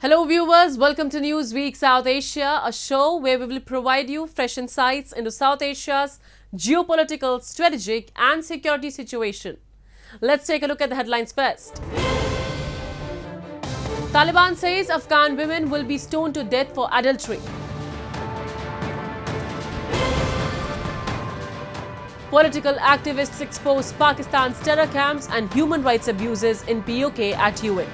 Hello viewers, welcome to Newsweek South Asia, a show where we will provide you fresh insights into South Asia's geopolitical, strategic and security situation. Let's take a look at the headlines first. Taliban says Afghan women will be stoned to death for adultery. Political activists expose Pakistan's terror camps and human rights abuses in POK at UN.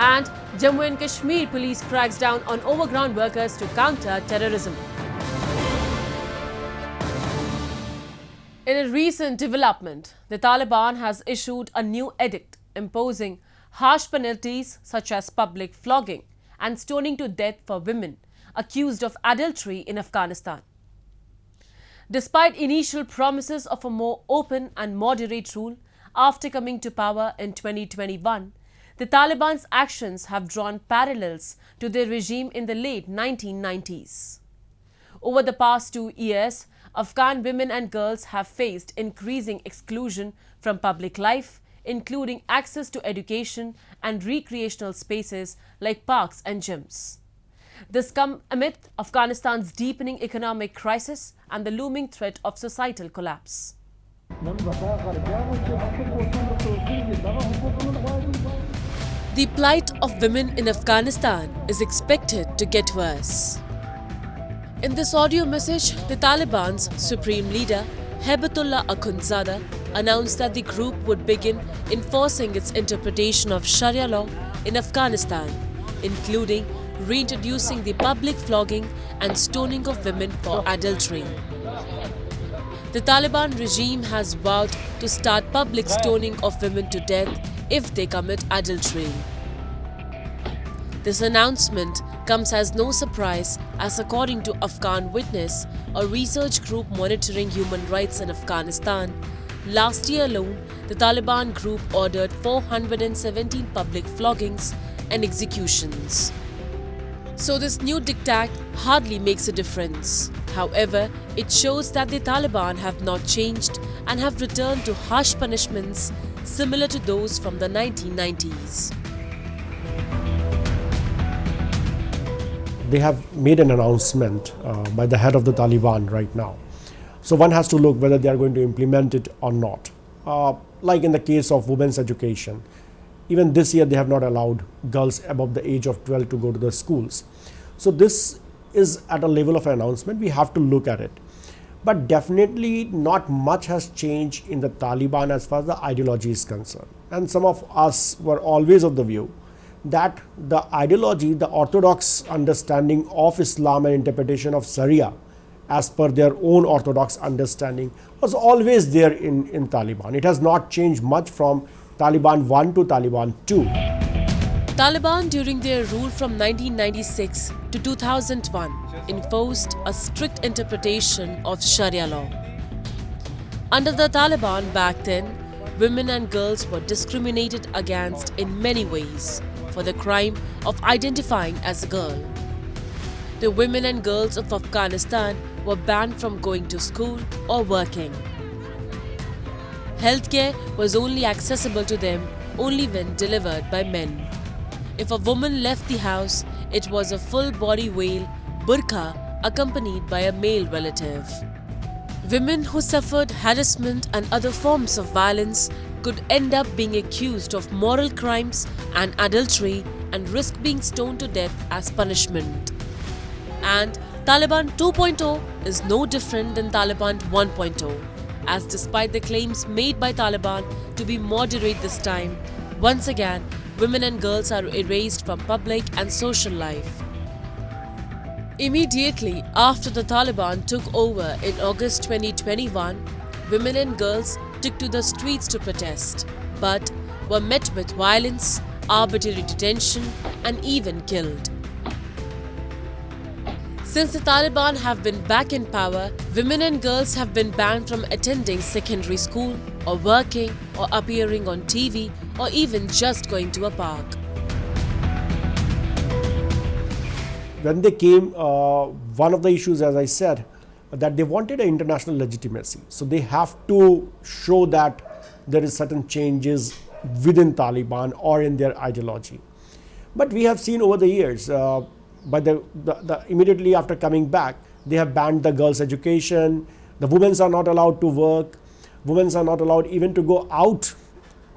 And Jammu and Kashmir police cracks down on overground workers to counter terrorism. In a recent development, the Taliban has issued a new edict imposing harsh penalties such as public flogging and stoning to death for women accused of adultery in Afghanistan. Despite initial promises of a more open and moderate rule after coming to power in 2021, the Taliban's actions have drawn parallels to their regime in the late 1990s. Over the past 2 years, Afghan women and girls have faced increasing exclusion from public life, including access to education and recreational spaces like parks and gyms. This comes amid Afghanistan's deepening economic crisis and the looming threat of societal collapse. The plight of women in Afghanistan is expected to get worse. In this audio message, the Taliban's supreme leader, Haibatullah Akhundzada, announced that the group would begin enforcing its interpretation of Sharia law in Afghanistan, including reintroducing the public flogging and stoning of women for adultery. The Taliban regime has vowed to start public stoning of women to death if they commit adultery. This announcement comes as no surprise, as according to Afghan Witness, a research group monitoring human rights in Afghanistan, last year alone, the Taliban group ordered 417 public floggings and executions. So this new diktat hardly makes a difference. However, it shows that the Taliban have not changed and have returned to harsh punishments similar to those from the 1990s. They have made an announcement by the head of the Taliban right now. So one has to look whether they are going to implement it or not. Like in the case of women's education, even this year they have not allowed girls above the age of 12 to go to the schools. So this is at a level of announcement, we have to look at it. But definitely not much has changed in the Taliban as far as the ideology is concerned. And some of us were always of the view that the ideology, the orthodox understanding of Islam and interpretation of Sharia as per their own orthodox understanding was always there in Taliban. It has not changed much from Taliban 1 to Taliban 2. Taliban during their rule from 1996 to 2001 enforced a strict interpretation of Sharia law. Under the Taliban back then, women and girls were discriminated against in many ways for the crime of identifying as a girl. The women and girls of Afghanistan were banned from going to school or working. Healthcare was only accessible to them only when delivered by men. If a woman left the house, it was a full body veil, burqa, accompanied by a male relative. Women who suffered harassment and other forms of violence could end up being accused of moral crimes and adultery and risk being stoned to death as punishment. And Taliban 2.0 is no different than Taliban 1.0, as despite the claims made by Taliban to be moderate this time, once again, women and girls are erased from public and social life. Immediately after the Taliban took over in August 2021, women and girls took to the streets to protest, but were met with violence, arbitrary detention, and even killed. Since the Taliban have been back in power, women and girls have been banned from attending secondary school or working or appearing on TV or even just going to a park. When they came, one of the issues, as I said, that they wanted an international legitimacy. So they have to show that there is certain changes within Taliban or in their ideology. But we have seen over the years, immediately after coming back, they have banned the girls' education, the women are not allowed to work, women are not allowed even to go out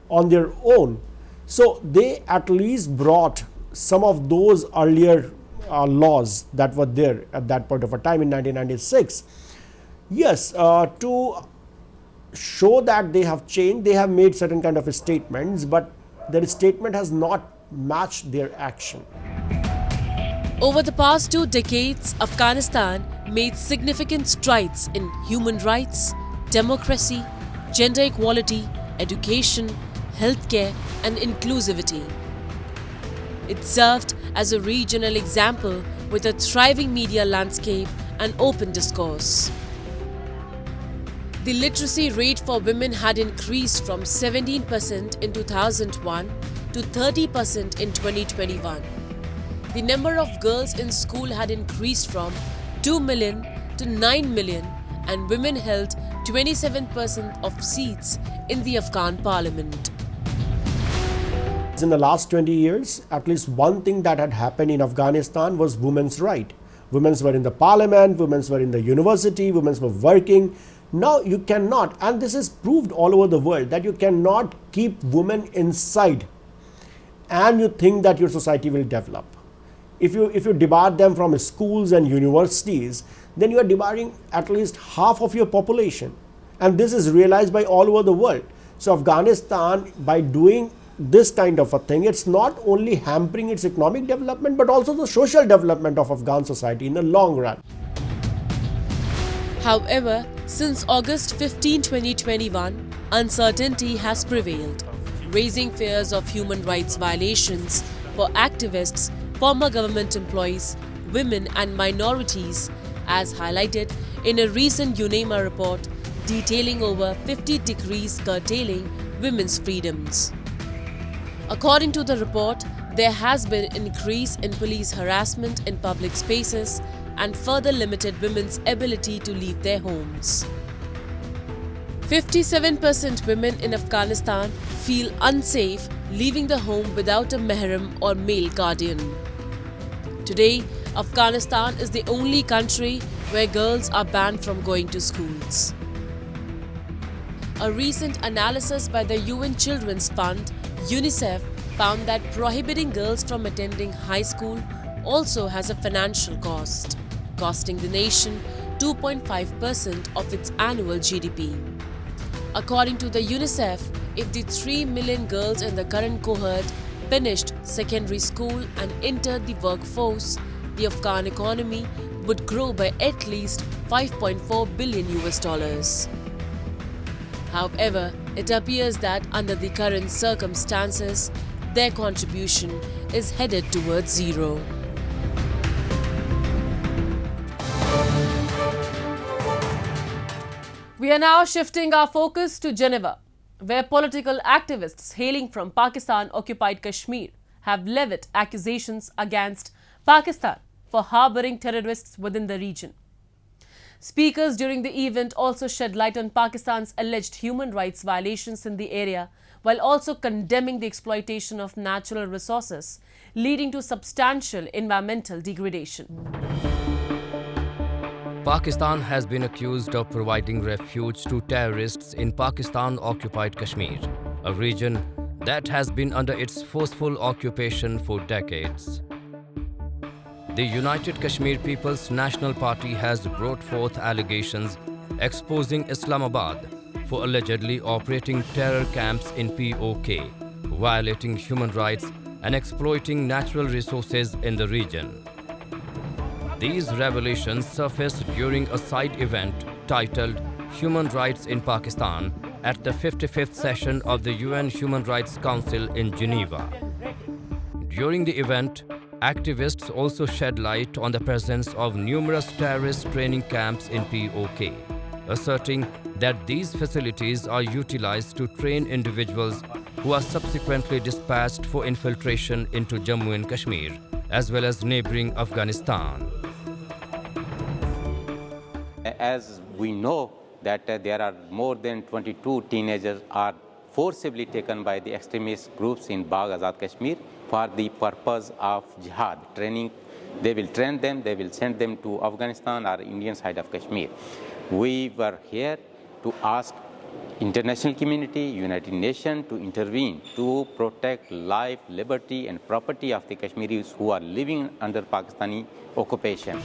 on their own. So they at least brought some of those earlier laws that were there at that point of a time in 1996. Yes, to show that they have changed, they have made certain kind of statements, but their statement has not matched their action. Over the past 2 decades, Afghanistan made significant strides in human rights, democracy, gender equality, education, healthcare, and inclusivity. It served as a regional example with a thriving media landscape and open discourse. The literacy rate for women had increased from 17% in 2001 to 30% in 2021. The number of girls in school had increased from 2 million to 9 million, and women held 27% of seats in the Afghan parliament. In the last 20 years, at least one thing that had happened in Afghanistan was women's right. Women were in the parliament, women were in the university, women were working. Now you cannot, and this is proved all over the world, that you cannot keep women inside and you think that your society will develop. If you debar them from schools and universities, then you are debarring at least half of your population. And this is realized by all over the world. So Afghanistan, by doing this kind of a thing, it's not only hampering its economic development, but also the social development of Afghan society in the long run. However, since August 15, 2021, uncertainty has prevailed, raising fears of human rights violations for activists, former government employees, women and minorities, as highlighted in a recent UNEMA report detailing over 50 decrees curtailing women's freedoms. According to the report, there has been an increase in police harassment in public spaces and further limited women's ability to leave their homes. 57% women in Afghanistan feel unsafe leaving the home without a mahram or male guardian. Today, Afghanistan is the only country where girls are banned from going to schools. A recent analysis by the UN Children's Fund, UNICEF, found that prohibiting girls from attending high school also has a financial cost, costing the nation 2.5% of its annual GDP. According to the UNICEF, if the 3 million girls in the current cohort finished secondary school and entered the workforce, the Afghan economy would grow by at least $5.4 billion. However, it appears that under the current circumstances, their contribution is headed towards zero. We are now shifting our focus to Geneva, where political activists hailing from Pakistan-occupied Kashmir have levied accusations against Pakistan for harboring terrorists within the region. Speakers during the event also shed light on Pakistan's alleged human rights violations in the area, while also condemning the exploitation of natural resources, leading to substantial environmental degradation. Pakistan has been accused of providing refuge to terrorists in Pakistan-occupied Kashmir, a region that has been under its forceful occupation for decades. The United Kashmir People's National Party has brought forth allegations exposing Islamabad for allegedly operating terror camps in POK, violating human rights and exploiting natural resources in the region. These revelations surfaced during a side event titled Human Rights in Pakistan at the 55th session of the UN Human Rights Council in Geneva. During the event, activists also shed light on the presence of numerous terrorist training camps in POK, asserting that these facilities are utilized to train individuals who are subsequently dispatched for infiltration into Jammu and Kashmir, as well as neighboring Afghanistan. As we know that there are more than 22 teenagers are forcibly taken by the extremist groups in Bagh Azad Kashmir for the purpose of jihad training. They will train them, they will send them to Afghanistan or Indian side of Kashmir. We were here to ask international community, United Nations to intervene to protect life, liberty and property of the Kashmiris who are living under Pakistani occupation.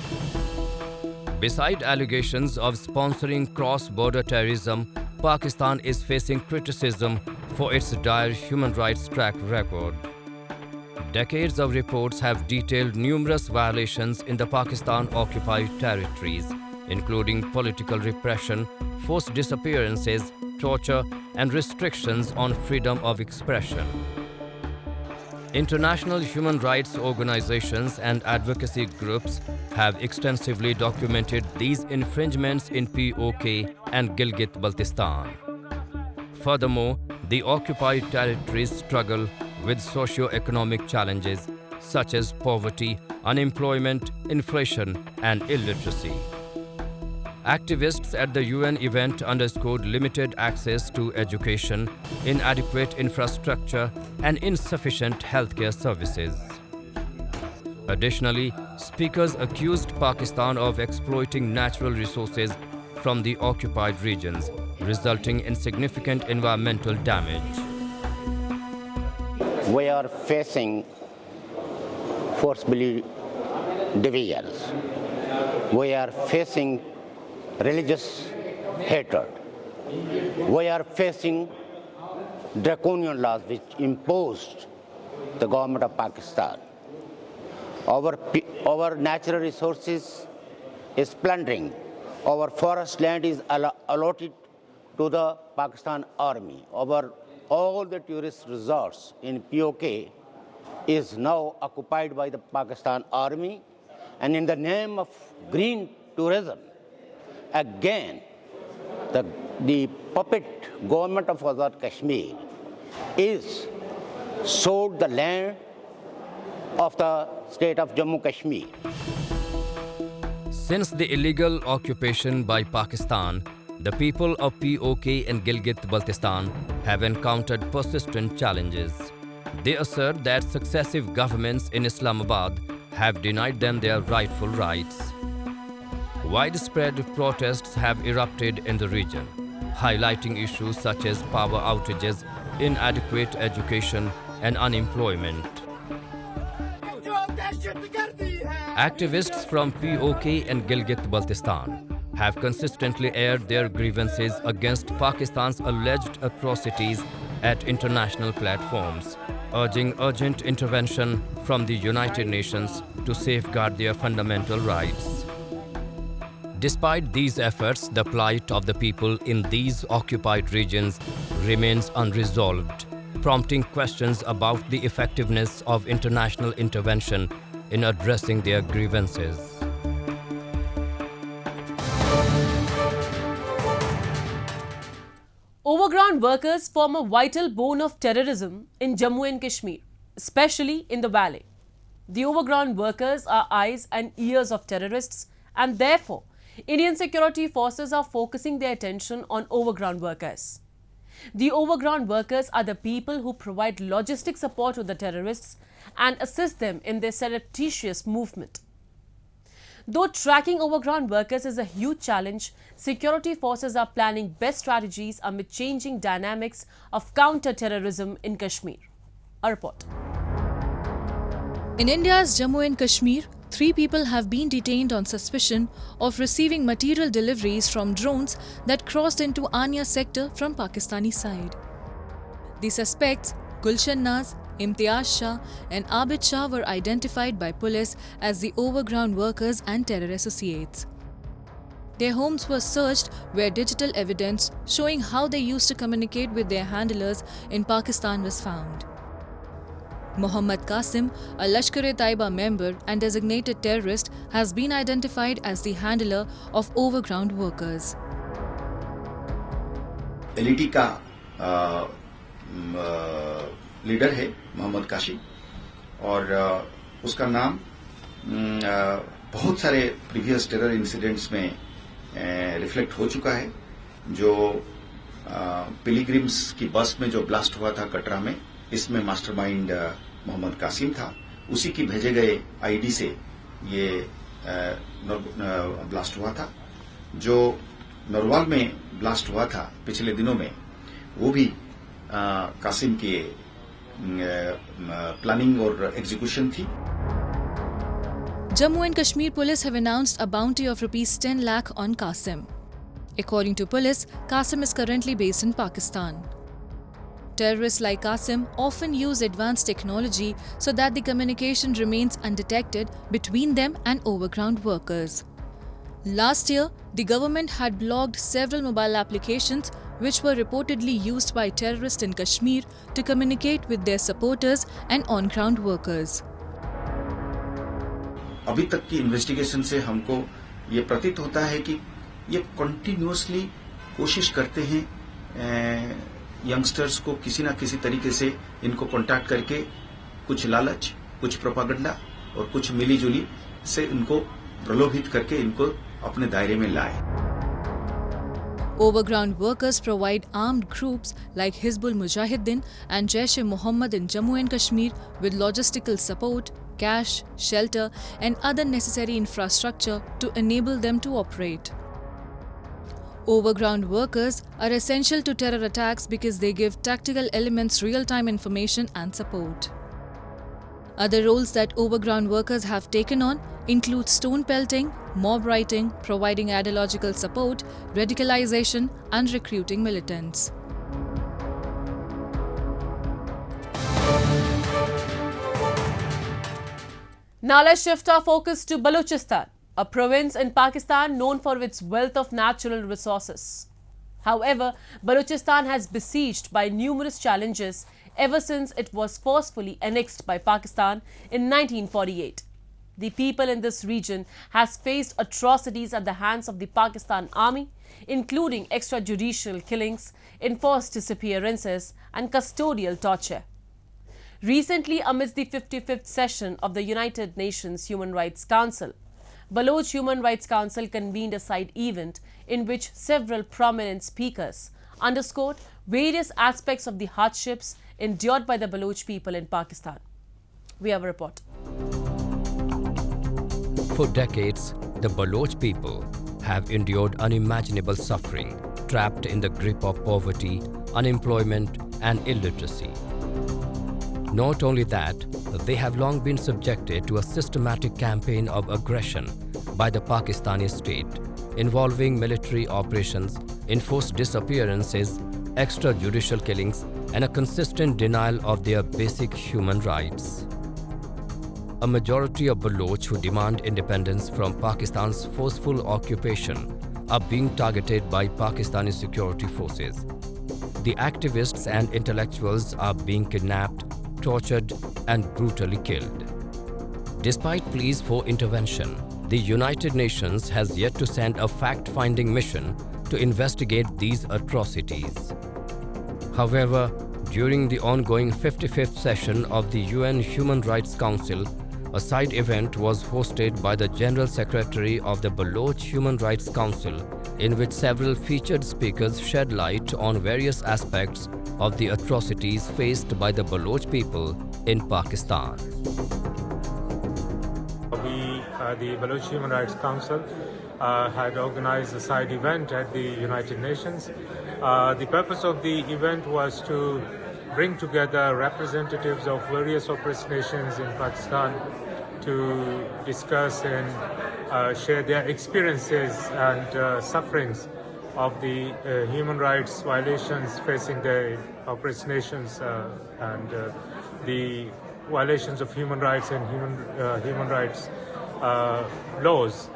Beside allegations of sponsoring cross-border terrorism, Pakistan is facing criticism for its dire human rights track record. Decades of reports have detailed numerous violations in the Pakistan-occupied territories, including political repression, forced disappearances, torture, and restrictions on freedom of expression. International human rights organizations and advocacy groups have extensively documented these infringements in POK and Gilgit-Baltistan. Furthermore, the occupied territories struggle with socio-economic challenges such as poverty, unemployment, inflation, and illiteracy. Activists at the UN event underscored limited access to education, inadequate infrastructure, and insufficient healthcare services. Additionally, speakers accused Pakistan of exploiting natural resources from the occupied regions, resulting in significant environmental damage. We are facing forcibly divisions. We are facing religious hatred. We are facing draconian laws which imposed the government of Pakistan. Our natural resources is plundering. Our forest land is allotted to the Pakistan army. All the tourist resorts in POK is now occupied by the Pakistan army, and in the name of green tourism, again, the puppet government of Azad Kashmir is sold the land of the state of Jammu Kashmir. Since the illegal occupation by Pakistan, the people of POK and Gilgit-Baltistan have encountered persistent challenges. They assert that successive governments in Islamabad have denied them their rightful rights. Widespread protests have erupted in the region, highlighting issues such as power outages, inadequate education, and unemployment. Activists from POK and Gilgit-Baltistan have consistently aired their grievances against Pakistan's alleged atrocities at international platforms, urging urgent intervention from the United Nations to safeguard their fundamental rights. Despite these efforts, the plight of the people in these occupied regions remains unresolved, prompting questions about the effectiveness of international intervention in addressing their grievances. Overground workers form a vital bone of terrorism in Jammu and Kashmir, especially in the valley. The overground workers are eyes and ears of terrorists, and therefore, Indian security forces are focusing their attention on overground workers. The overground workers are the people who provide logistic support to the terrorists and assist them in their surreptitious movement. Though tracking overground workers is a huge challenge, security forces are planning best strategies amid changing dynamics of counter-terrorism in Kashmir. A report. In India's Jammu and Kashmir, 3 people have been detained on suspicion of receiving material deliveries from drones that crossed into Anya sector from Pakistani side. The suspects, Gulshan Naz, Imtiaz Shah and Abid Shah were identified by police as the overground workers and terror associates. Their homes were searched where digital evidence showing how they used to communicate with their handlers in Pakistan was found. Mohammad Qasim, a Lashkar-e-Taiba member and designated terrorist, has been identified as the handler of overground workers. LET का leader है मोहम्मद काशी और उसका नाम बहुत सारे previous terror incidents में reflect हो चुका है जो पिलीग्रिम्स की बस में जो ब्लास्ट हुआ था कटरा में, इसमें मास्टरमाइंड मोहम्मद कासिम था। उसी की भेजे गए आईडी से ये ब्लास्ट हुआ था। जो नरवाल में ब्लास्ट हुआ था पिछले दिनों में, वो भी कासिम की प्लानिंग और एग्जीक्यूशन थी। Jammu and Kashmir police have announced a bounty of rupees 10 lakh on Qasim. According to police, Qasim is currently based in Pakistan. Terrorists like Qasim often use advanced technology so that the communication remains undetected between them and overground workers. Last year, the government had blocked several mobile applications which were reportedly used by terrorists in Kashmir to communicate with their supporters and on-ground workers. अभी तक की investigation से हमको ये प्रतीत होता है कि ये कंटिन्यूअसली कोशिश करते हैं यंगस्टर्स को किसी ना किसी तरीके से इनको कांटेक्ट करके कुछ लालच, कुछ प्रोपागेंडा और कुछ मिलीजुली से इनको प्रलोभित करके इनको अपने दायरे में लाए। Overground workers provide armed groups like Hizbul Mujahideen and Jaish-e-Mohammed in Jammu and Kashmir with logistical support, cash, shelter, and other necessary infrastructure to enable them to operate. Overground workers are essential to terror attacks because they give tactical elements real-time information and support. Other roles that overground workers have taken on include stone pelting, mob writing, providing ideological support, radicalization, and recruiting militants. Now let's shift our focus to Balochistan, a province in Pakistan known for its wealth of natural resources. However, Balochistan has been besieged by numerous challenges ever since it was forcefully annexed by Pakistan in 1948. The people in this region has faced atrocities at the hands of the Pakistan Army, including extrajudicial killings, enforced disappearances, and custodial torture. Recently, amidst the 55th session of the United Nations Human Rights Council, Baloch Human Rights Council convened a side event in which several prominent speakers underscored various aspects of the hardships endured by the Baloch people in Pakistan. We have a report. For decades, the Baloch people have endured unimaginable suffering, trapped in the grip of poverty, unemployment, and illiteracy. Not only that, they have long been subjected to a systematic campaign of aggression by the Pakistani state, involving military operations, enforced disappearances, extrajudicial killings, and a consistent denial of their basic human rights. A majority of Baloch who demand independence from Pakistan's forceful occupation are being targeted by Pakistani security forces. The activists and intellectuals are being kidnapped, tortured, and brutally killed. Despite pleas for intervention, the United Nations has yet to send a fact-finding mission to investigate these atrocities. However, during the ongoing 55th session of the UN Human Rights Council, a side event was hosted by the General Secretary of the Baloch Human Rights Council, in which several featured speakers shed light on various aspects of the atrocities faced by the Baloch people in Pakistan. The Baloch Human Rights Council had organized a side event at the United Nations. The purpose of the event was to bring together representatives of various oppressed nations in Pakistan to discuss and share their experiences and sufferings of the human rights violations facing the oppressed nations and the violations of human rights and human rights laws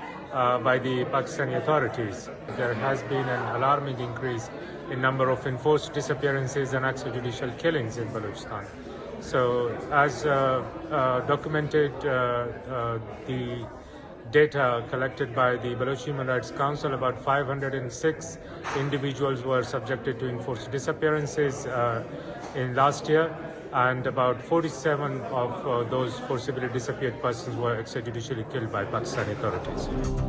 by the Pakistani authorities. There has been an alarming increase in number of enforced disappearances and extrajudicial killings in Balochistan. So, as documented, the data collected by the Baloch Human Rights Council, about 506 individuals were subjected to enforced disappearances in last year, and about 47 of those forcibly disappeared persons were extrajudicially killed by Pakistani authorities.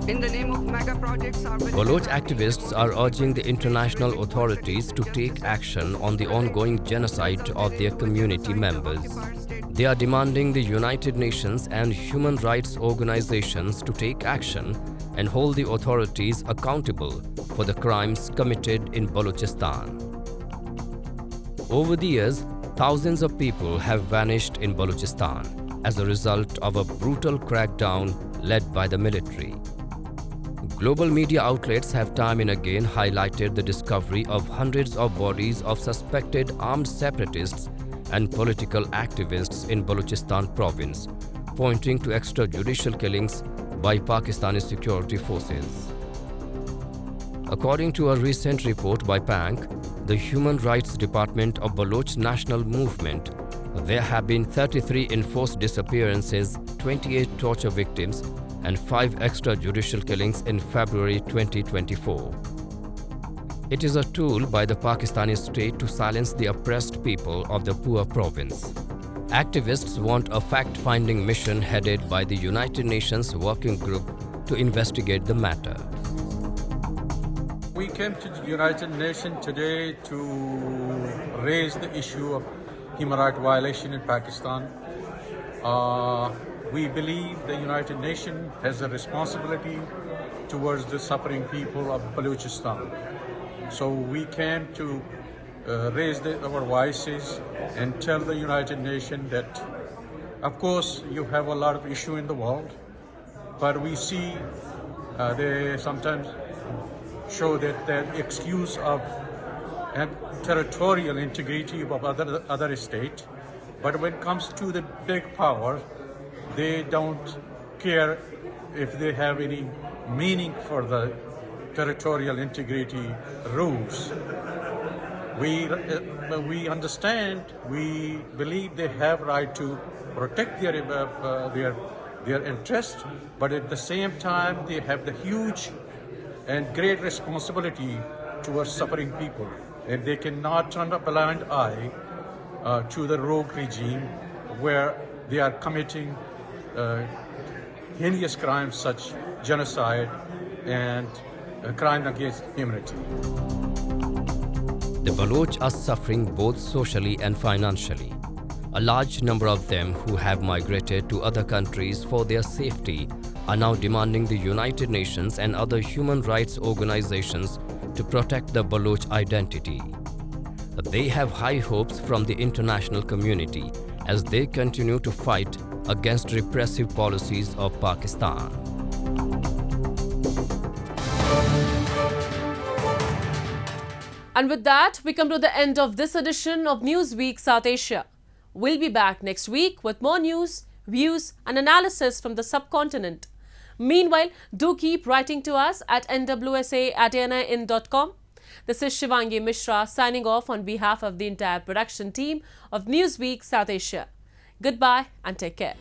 In the name of mega projects, Baloch activists are urging the international authorities to take action on the ongoing genocide of their community members. They are demanding the United Nations and human rights organizations to take action and hold the authorities accountable for the crimes committed in Balochistan. Over the years, thousands of people have vanished in Balochistan as a result of a brutal crackdown led by the military. Global media outlets have time and again highlighted the discovery of hundreds of bodies of suspected armed separatists and political activists in Balochistan province, pointing to extrajudicial killings by Pakistani security forces. According to a recent report by PANC, the Human Rights Department of Baloch National Movement, there have been 33 enforced disappearances, 28 torture victims, and 5 extrajudicial killings in February 2024. It is a tool by the Pakistani state to silence the oppressed people of the Pua province. Activists want a fact-finding mission headed by the United Nations Working Group to investigate the matter. We came to the United Nations today to raise the issue of human rights violation in Pakistan. We believe the United Nations has a responsibility towards the suffering people of Balochistan. So we came to raise our voices and tell the United Nations that, of course, you have a lot of issues in the world, but we see they sometimes show that the excuse of territorial integrity of other state, but when it comes to the big power, they don't care if they have any meaning for the territorial integrity rules. We understand, we believe they have right to protect their interest, but at the same time they have the huge and great responsibility towards suffering people, and they cannot turn a blind eye to the rogue regime where they are committing heinous crimes such genocide and crime against humanity. The Baloch are suffering both socially and financially. A large number of them who have migrated to other countries for their safety are now demanding the United Nations and other human rights organizations to protect the Baloch identity. They have high hopes from the international community as they continue to fight against repressive policies of Pakistan. And with that, we come to the end of this edition of Newsweek South Asia. We'll be back next week with more news, views and analysis from the subcontinent. Meanwhile, do keep writing to us at nwsa@nin.com. This is Shivangi Mishra signing off on behalf of the entire production team of Newsweek South Asia. Goodbye and take care.